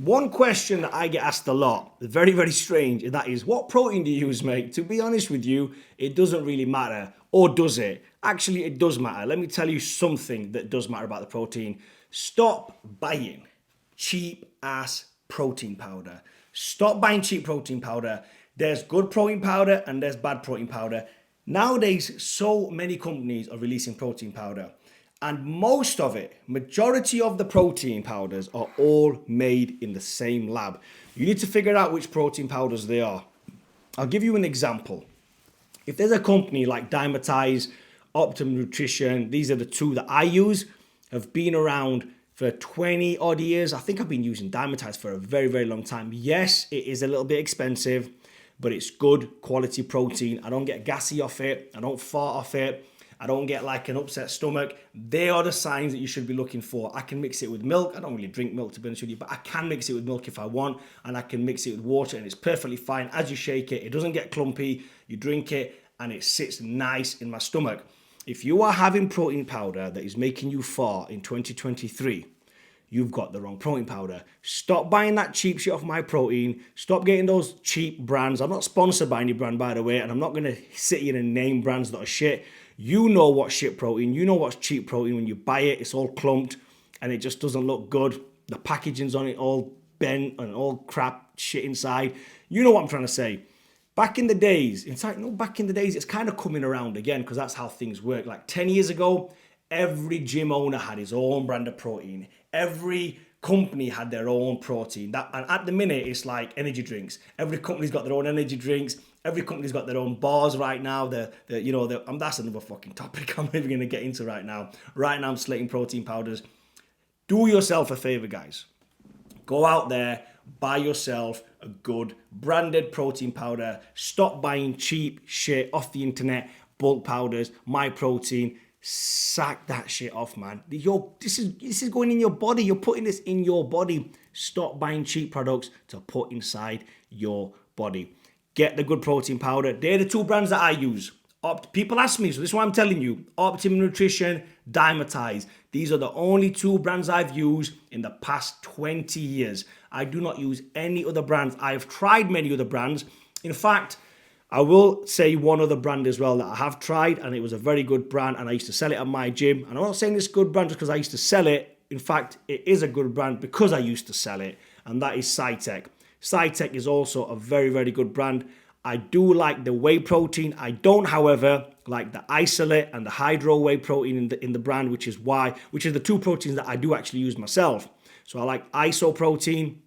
One question that I get asked a lot, very, very strange, and that is, what protein do you use, mate? To be honest with you, it doesn't really matter. Or does it? Actually, it does matter. Let me tell you something that does matter about the protein. Stop buying cheap ass protein powder. Stop buying cheap protein powder. There's good protein powder and there's bad protein powder. Nowadays, so many companies are releasing protein powder. And most of it, majority of the protein powders are all made in the same lab. You need to figure out which protein powders they are. I'll give you an example. If there's a company like Dymatize, Optimum Nutrition, these are the two that I use, have been around for 20 odd years. I think I've been using Dymatize for a very, very long time. Yes, it is a little bit expensive, but it's good quality protein. I don't get gassy off it. I don't fart off it. I don't get like an upset stomach. They are the signs that you should be looking for. I can mix it with milk. I don't really drink milk, to be honest with you, but I can mix it with milk if I want, and I can mix it with water, and it's perfectly fine. As you shake it, it doesn't get clumpy. You drink it, and it sits nice in my stomach. If you are having protein powder that is making you fart in 2023, you've got the wrong protein powder. Stop buying that cheap shit off My Protein. Stop getting those cheap brands. I'm not sponsored by any brand, by the way, and I'm not going to sit here and name brands that are shit. You know what's shit protein. You know what's cheap protein. When you buy it, it's all clumped and it just doesn't look good. The packaging's on it all bent and all crap shit inside. You know what I'm trying to say. Back in the days, in fact, no, back in the days, it's kind of coming around again because that's how things work. Like 10 years ago, every gym owner had his own brand of protein. Every company had their own protein. And at the minute, it's like energy drinks. Every company's got their own energy drinks. Every company's got their own bars right now. That's another fucking topic I'm not even going to get into right now. Right now, I'm slating protein powders. Do yourself a favor, guys. Go out there, buy yourself a good branded protein powder. Stop buying cheap shit off the internet, bulk powders, My Protein. Sack that shit off, man. This is going in your body. You're putting this in your body. Stop buying cheap products to put inside your body. Get the good protein powder. They're the two brands that I use. People ask me, so this is what I'm telling you. Optimum Nutrition, Dymatize. These are the only two brands I've used in the past 20 years. I do not use any other brands. I've tried many other brands. In fact, I will say one other brand as well that I have tried, and it was a very good brand, and I used to sell it at my gym. And I'm not saying it's a good brand just because I used to sell it. In fact, it is a good brand because I used to sell it, and that is Cytec. Cytec is also a very, very good brand. I do like the whey protein. I don't, however, like the isolate and the hydro whey protein in the brand, which is the two proteins that I do actually use myself. So I like iso protein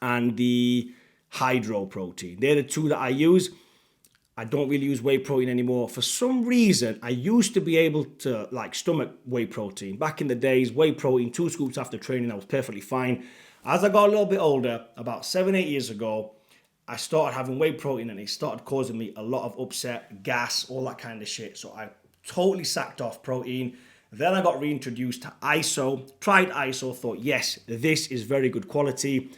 and the hydro protein. They're the two that I use. I don't really use whey protein anymore. For some reason, I used to be able to stomach whey protein. Back in the days, whey protein, 2 scoops after training, that was perfectly fine. As I got a little bit older, about 7-8 years ago, I started having whey protein and it started causing me a lot of upset, gas, all that kind of shit. So I totally sacked off protein. Then I got reintroduced to ISO, tried ISO, thought, yes, this is very good quality.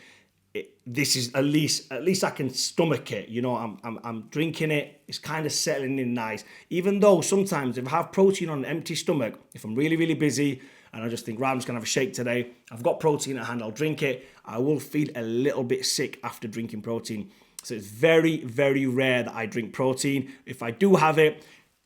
This is at least I can stomach it. You know, I'm drinking it. It's kind of settling in nice. Even though sometimes if I have protein on an empty stomach, if I'm really, really busy and I just think, right, I'm just going to have a shake today, I've got protein at hand, I'll drink it, I will feel a little bit sick after drinking protein. So it's very, very rare that I drink protein. If I do have it,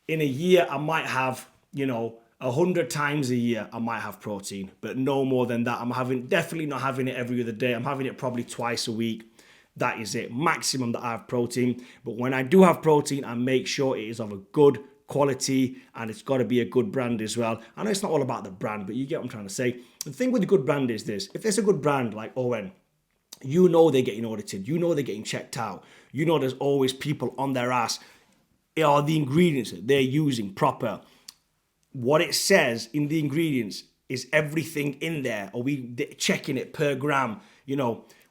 in a year, I might have, 100 times a year, I might have protein, but no more than that. I'm definitely not having it every other day. I'm having it probably twice a week. That is it, maximum that I have protein. But when I do have protein, I make sure it is of a good quality and it's got to be a good brand as well. I know it's not all about the brand, but you get what I'm trying to say. The thing with a good brand is this: if there's a good brand like ON, you know they're getting audited, you know they're getting checked out, you know there's always people on their ass. Are the ingredients that they're using proper? What it says in the ingredients, is everything in there? Are we checking it per gram?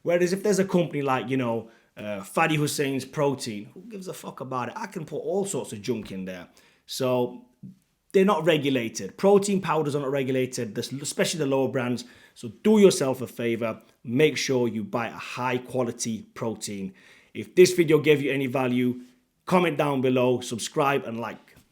Whereas if there's a company like, Fadi Hussein's Protein, who gives a fuck about it? I can put all sorts of junk in there. So they're not regulated. Protein powders are not regulated, especially the lower brands. So do yourself a favor, make sure you buy a high quality protein. If this video gave you any value, comment down below, subscribe and like.